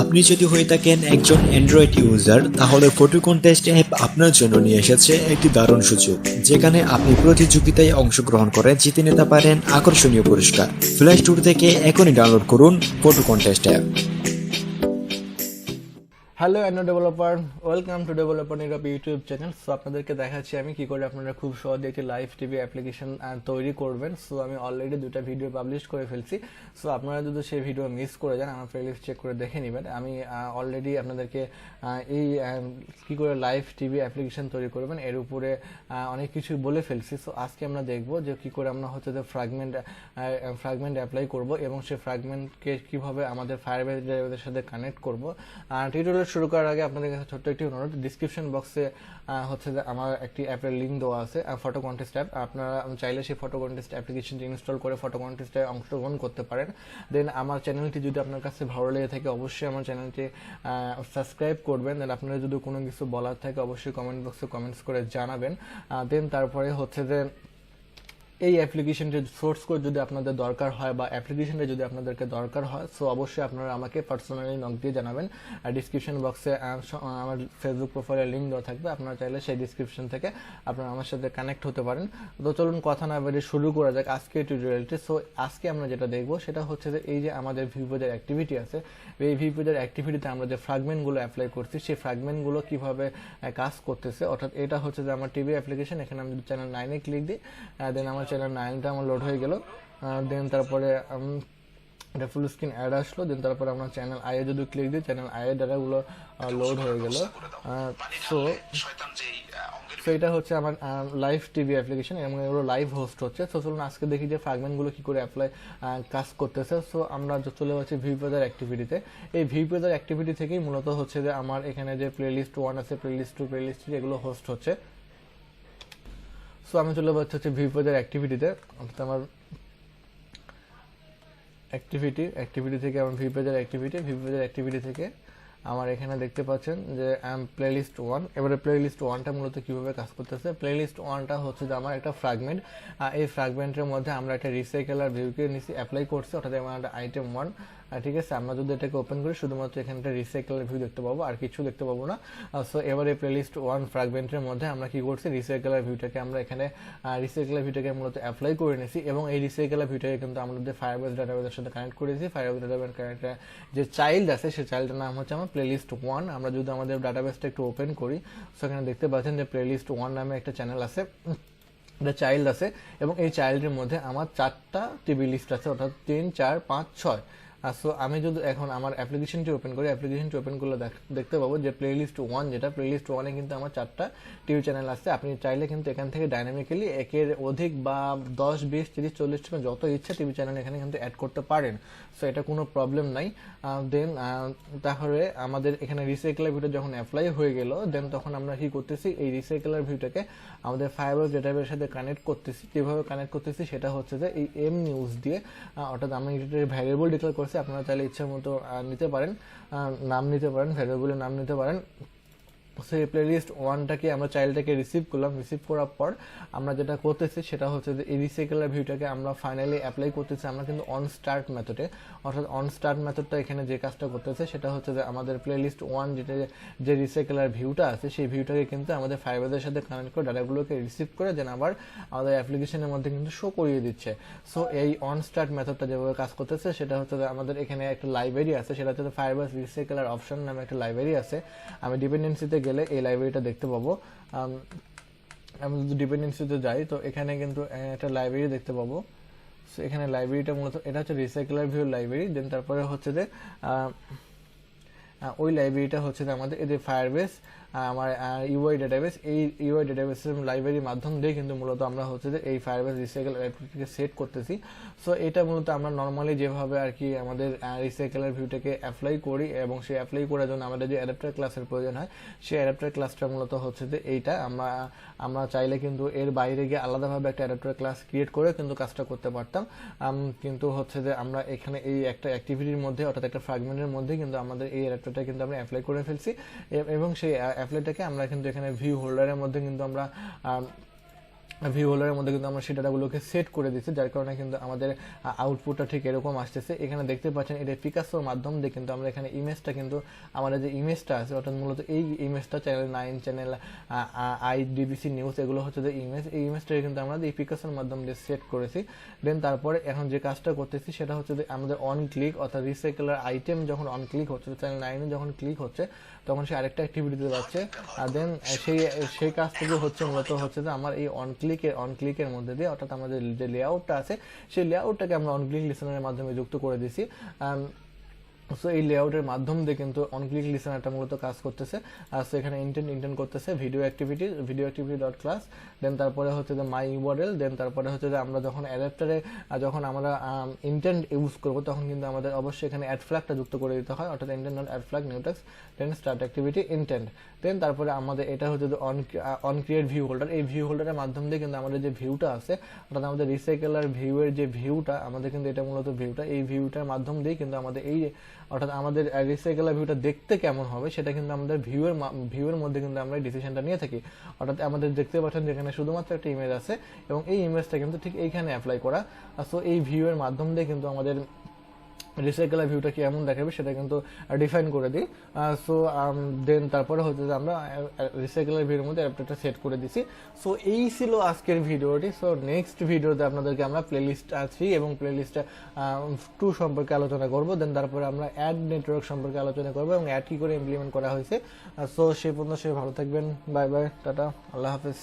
আপনি যদি হয়ে থাকেন একজন অ্যান্ড্রয়েড ইউজার তাহলে ফটো কন্টেস্ট অ্যাপ আপনার জন্য নিয়ে এসেছে একটি দারুণ সুযোগ, যেখানে আপনি প্রতিযোগিতায় অংশগ্রহণ করে জিতে নিতে পারেন আকর্ষণীয় পুরস্কার। প্লে স্টোর থেকে এখনই ডাউনলোড করুন photo contest app. Hello Android developer, welcome to developer Nirob YouTube channel. So আপনাদেরকে দেখাচ্ছি আমি কি করে আপনারা খুব সহজে একটি লাইভ টিভি অ্যাপ্লিকেশন তৈরি করবেন। সো আমি অলরেডি দুটো ভিডিও পাবলিশ করে ফেলছি। সো আপনারা যদি সেই ভিডিও মিস করে যান আমার প্লেলিস্ট চেক করে দেখে নেবেন। আমি অলরেডি আপনাদেরকে এই কি করে লাইভ টিভি অ্যাপ্লিকেশন তৈরি করবেন এর উপরে অনেক কিছু বলে ফেলছি। সো আজকে আমরা দেখব যে কি করে আমরা হচ্ছে যে ফ্র্যাগমেন্ট অ্যাপ্লাই করব এবং সেই ফ্র্যাগমেন্টকে কিভাবে আমাদের ফায়ারবেস ড্রাইভারের সাথে কানেক্ট করব। টিউটোরিয়াল শুরু করার আগে আপনাদের কাছে ছোট্ট একটি অনুরোধ, ডিসক্রিপশন বক্সে হচ্ছে যে আমার একটি অ্যাপের লিঙ্ক দেওয়া আছে, ফটো কন্টেস্ট অ্যাপ। আপনারা চাইলে সেই ফটো কন্টেস্ট অ্যাপ্লিকেশনটি ইনস্টল করে ফটো কন্টেস্টে অংশগ্রহণ করতে পারেন। দেন আমার চ্যানেলটি যদি আপনার কাছে ভালো লেগে থাকে অবশ্যই আমার চ্যানেলটি সাবস্ক্রাইব করবেন। দেন আপনারা যদি কোনো কিছু বলার থাকে অবশ্যই কমেন্ট বক্সে কমেন্টস করে জানাবেন। দেন তারপরে হচ্ছে যে এই অ্যাপ্লিকেশনটির সোর্স কোড যদি আপনাদের দরকার হয় বা অ্যাপ্লিকেশনটা যদি আপনাদেরকে দরকার হয় সো অবশ্যই আপনারা আমাকে পার্সোনালি নক দিয়ে জানাবেন। আর ডিসক্রিপশন বক্সে আমার ফেসবুক প্রোফাইলের লিঙ্ক দেওয়া থাকবে, আপনারা চাইলে সেই ডিসক্রিপশন থেকে আপনারা আমার সাথে কানেক্ট হতে পারেন। তো চলুন কথা না বেরিয়ে শুরু করা যাক আজকে টিউটোরিয়ালটি। সো আজকে আমরা যেটা দেখবো সেটা হচ্ছে যে এই যে আমাদের ভিউপেজের অ্যাক্টিভিটি আছে, এই ভিউপেজের অ্যাক্টিভিটিতে আমরা যে ফ্র্যাগমেন্টগুলো অ্যাপ্লাই করছি সেই ফ্র্যাগমেন্টগুলো কিভাবে কাজ করতেছে। অর্থাৎ এটা হচ্ছে যে আমার টিভি অ্যাপ্লিকেশন। এখানে আমি চ্যানেল 9-এ ক্লিক দিই, দেন আমার চ্যানেল 9টা আমার লোড হয়ে গেল। দেন তারপরে এটা ফুল স্ক্রিন অ্যাড আসলো। দেন তারপরে আমরা চ্যানেল আই এ যদি ক্লিক দিই চ্যানেল আই এর ডাটাগুলো লোড হয়ে গেল। সো এটা হচ্ছে আমার লাইভ টিভি অ্যাপ্লিকেশন এবং এগুলো লাইভ হোস্ট হচ্ছে। সো চলুন আজকে দেখি যে ফ্র্যাগমেন্টগুলো কি করে অ্যাপ্লাই কাজ করতেছে। সো আমরা চলে যাচ্ছি ভিউপেজার অ্যাক্টিভিটিতে। এই ভিউপেজার অ্যাক্টিভিটি থেকেই মূলত হচ্ছে যে আমার এখানে যে প্লেলিস্ট 1 আছে, প্লেলিস্ট 2, প্লেলিস্ট 3 এগুলো হোস্ট হচ্ছে। সো আমি চলে যাচ্ছি হচ্ছে ভিউপেজার অ্যাক্টিভিটিতে। অর্থাৎ আমার অ্যাক্টিভিটি থেকে আমার ভিউপেজার অ্যাক্টিভিটি থেকে আমার এখানে দেখতে পাচ্ছেন যে প্লেলিস্ট 1। এবারে প্লেলিস্ট 1টা মূলত কিভাবে কাজ করতেছে। প্লেলিস্ট 1টা হচ্ছে যে আমার একটা ফ্র্যাগমেন্ট। এই ফ্র্যাগমেন্টের মধ্যে আমরা একটা রিসাইকেলার ভিউকে নিচে অ্যাপ্লাই করছি, অর্থাৎ আমার একটা আইটেম 1। ঠিক আছে, আমরা যদি এটাকে ওপেন করি শুধুমাত্র এখানে একটা রিসাইকেলার ভিউ দেখতে পাবো, আর কিছু দেখতে পাবো না। সো এবারে প্লেলিস্ট 1 ফ্র্যাগমেন্টের মধ্যে আমরা কি করছি, রিসাইকেলার ভিউটাকে আমরা এখানে মূলত অ্যাপ্লাই করে নিয়েছি এবং এই রিসাইকেলার ভিউটাকে কিন্তু আমাদের ফায়ারবেস ডাটাবেসের সাথে কানেক্ট করেছি। ফায়ারবেস ডাটাবেস কানেক্টে যে চাইল্ড আছে সেই চাইল্ডের নাম হচ্ছে আমার প্লেলিস্ট 1। আমরা যদি আমাদের ডাটাবেসটা একটু ওপেন করি সেখানে দেখতে পাচ্ছেন যে প্লেলিস্ট 1 নামে একটা চ্যানেল আছে, চাইল্ড আছে এবং এই চাইল্ডের মধ্যে আমার 4টা টিভি লিস্ট আছে, অর্থাৎ 3, 4, 5, 6। সো আমি যদি এখন আমার অ্যাপ্লিকেশনটি ওপেন করি, অ্যাপ্লিকেশনটি ওপেন করলে দেখতে পাবো যে প্লেলিস্ট 1 যেটা, প্লেলিস্ট 1-এ কিন্তু আমার 4টা টিভি চ্যানেল আছে। আপনি চাইলে কিন্তু এখান থেকে ডাইনামিক্যালি একের অধিক বা 10, 20, 30, 40 যত ইচ্ছা টিভি চ্যানেল এখানে কিন্তু অ্যাড করতে পারেন। সো এটা কোনো প্রবলেম নাই। দেন তাহলে আমাদের এখানে রিসাইকেলার ভিউটা যখন অ্যাপ্লাই হয়ে গেল দেন তখন আমরা কি করতেছি, এই রিসাইকেলার ভিউটাকে আমাদের ফায়ারবেস ডেটাবেসের সাথে কানেক্ট করতেছি। কিভাবে কানেক্ট করতেছি সেটা হচ্ছে যে এই এম নিউজ দিয়ে, অর্থাৎ আমি এটা ভ্যারিয়েবল ডিক্লেয়ার করছি। আপনারা চাইলে ইচ্ছা মতো নিতে পারেন, নাম নিতে পারেন, ভ্যারিয়েবলের নাম নিতে পারেন। সেই প্লেলিস্ট 1টাকে আমরা চাইল্ডটাকে রিসিভ করলাম। রিসিভ করার পর আমরা যেটা করতেছি সেটা হচ্ছে যে এই রিসাইকেলার ভিউটাকে আমরা ফাইনালি অ্যাপ্লাই করতেছি আমরা কিন্তু অন স্টার্ট মেথডে। অর্থাৎ অন স্টার্ট মেথডটা এখানে যে কাজটা করতেছে সেটা হচ্ছে যে আমাদের প্লেলিস্ট 1 যেটা যে রিসাইকেলার ভিউটা আছে সেই ভিউটাকে কিন্তু আমাদের ফায়ারবেসের সাথে কানেক্ট করে ডাটাগুলোকে রিসিভ করে দেন আবার আমাদের অ্যাপ্লিকেশনের মধ্যে কিন্তু শো করিয়ে দিচ্ছে। সো এই অন স্টার্ট মেথডটা যেভাবে কাজ করতেছে সেটা হচ্ছে যে আমাদের এখানে একটা লাইব্রেরি আছে, সেটা হচ্ছে ফায়ারবেস রিসাইকেলার অপশন নামে একটা লাইব্রেরি আছে। আমি ডিপেন্ডেন্সিতে গেলে এই লাইব্রেরিটা দেখতে পাবো। আমি যদি ডিপেন্ডেন্সিতে যাই তো এখানে কিন্তু একটা লাইব্রেরি দেখতে পাবো। সো এখানে লাইব্রেরিটা মূলত এটা হচ্ছে রিসাইকেলার ভিউ লাইব্রেরি। দেন তারপরে হচ্ছে যে ওই লাইব্রেরিটা হচ্ছে যে আমাদের এই যে ফায়ারবেস আমার ইউআই ডেটাবেস, এই ইউআই ডেটাবেসের লাইব্রেরির মাধ্যম দিয়ে কিন্তু মূলত আমরা হচ্ছে যে এই ফায়ারবেস রিসাইকেলার অ্যাপ্লিকেশনকে সেট করতেছি। সো এটা মূলত আমরা নর্মালি যেভাবে আর কি আমাদের রিসাইকেলার ভিউটাকে অ্যাপ্লাই করি এবং সেই অ্যাপ্লাই করার জন্য আমাদের যে অ্যাডাপ্টার ক্লাসের প্রয়োজন হয় সেই অ্যাডাপ্টার ক্লাসটা মূলত হচ্ছে যে এইটা। আমরা চাইলে কিন্তু এর বাইরে গিয়ে আলাদাভাবে একটা অ্যাডাপ্টার ক্লাস ক্রিয়েট করে কিন্তু কাজটা করতে পারতাম, কিন্তু হচ্ছে যে আমরা এখানে এই একটা অ্যাক্টিভিটির মধ্যে অর্থাৎ একটা ফ্র্যাগমেন্টের মধ্যে কিন্তু আমাদের এই অ্যাডাপ্টারটা কিন্তু আমরা অ্যাপ্লাই করে ফেলছি এবং সেই অ্যাপ্লাইটাকে আমরা কিন্তু এখানে ভিউ হোল্ডারের মধ্যে কিন্তু আমরা ভিউ হোল্ডারের মধ্যে কিন্তু আমরা সেই ডাটাগুলোকে সেট করে দিচ্ছি, যার কারণে কিন্তু আমাদের আউটপুটটা ঠিক এরকম আসতেছে। এখানে দেখতে পাচ্ছেন এটা পিকাসোর মাধ্যম দিয়ে কিন্তু আমরা এখানে ইমেজটা কিন্তু আমাদের যে ইমেজটা আছে অর্থাৎ মূলত এই ইমেজটা চ্যানেল 9 চ্যানেল আইডিবিসি নিউজ এগুলো হচ্ছে যে ইমেজ, এই ইমেজটাকে কিন্তু আমরা এই পিকাসোর মাধ্যম দিয়ে সেট করেছি। দেন তারপরে এখন যে কাজটা করতেছি সেটা হচ্ছে যে আমাদের অন ক্লিক অর্থাৎ রিসাইকেলার আইটেম যখন অন ক্লিক হচ্ছে, চ্যানেল 9 যখন ক্লিক হচ্ছে তখন সে আরেকটা অ্যাক্টিভিটিতে যাচ্ছে। আর দেন সেই কাজটুকু হচ্ছে মূলত হচ্ছে যে আমার এই অন ক্লিকের মধ্যে দিয়ে অর্থাৎ আমাদের যে লেআউটটা আছে সেই লেআউটটাকে আমরা অন ক্লিক লিসেনারের মাধ্যমে যুক্ত করে দিছি। সো এই লেআউটের মাধ্যম দিয়ে কিন্তু অন ক্লিক লিসেনারটা মূলত কাজ করতেছে। সো এখানে ইন্টেন্ট করতেছে ভিডিও অ্যাক্টিভিটি ডট ক্লাস, দেন তারপরে হচ্ছে যে মাই ইউআরএল, দেন তারপরে হচ্ছে যে আমরা যখন অ্যাডাপ্টারে যখন আমরা ইন্টেন্ট ইউজ করবো তখন কিন্তু আমাদের অবশ্যই এখানে অ্যাড ফ্ল্যাগটা যুক্ত করে দিতে হয়, অর্থাৎ intent not add flag new text then start activity intent. Then তারপরে আমাদের এটা হচ্ছে যে অন ক্রিয়েট ভিউ হোল্ডার, এই ভিউ হোল্ডারের মাধ্যম দিয়ে কিন্তু আমাদের যে ভিউটা আছে অর্থাৎ আমাদের রিসাইকেলার ভিউয়ের যে ভিউটা আমাদের কিন্তু এটা মূলত ভিউটা, এই ভিউটার মাধ্যম দিয়ে কিন্তু আমাদের এই অর্থাৎ আমাদের রিসাইকেলার ভিউটা দেখতে কেমন হবে সেটা কিন্তু আমাদের ভিউয়ের মধ্যে কিন্তু আমরা ডিসিশনটা নিয়ে থাকি। অর্থাৎ আমাদের দেখতে পাচ্ছেন যেখানে শুধুমাত্র একটা ইমেজ আছে এবং এই ইমেজটা কিন্তু ঠিক এইখানে অ্যাপ্লাই করা। সো এই ভিউয়ের মাধ্যম দিয়ে কিন্তু আমাদের রিসাইকেলার ভিউটা কেমন দেখাবে সেটা কিন্তু ডিফাইন করে দিই। সো দেন তারপরে হচ্ছে যে আমরা রিসাইকেলার ভিউর মধ্যে অ্যাডাপ্টারটা সেট করে দিছি। সো এই ছিল আজকের ভিডিওটি। সো নেক্সট ভিডিওতে আপনাদেরকে আমরা প্লেলিস্ট 3 এবং প্লেলিস্ট 2 সম্পর্কে আলোচনা করব। দেন তারপরে আমরা অ্যাড নেটওয়ার্ক সম্পর্কে আলোচনা করবো এবং অ্যাড কি করে ইমপ্লিমেন্ট করা হয়েছে। সো সেই পর্যন্ত সে ভালো থাকবেন, বাই বাই, টাটা, আল্লাহ হাফেজ।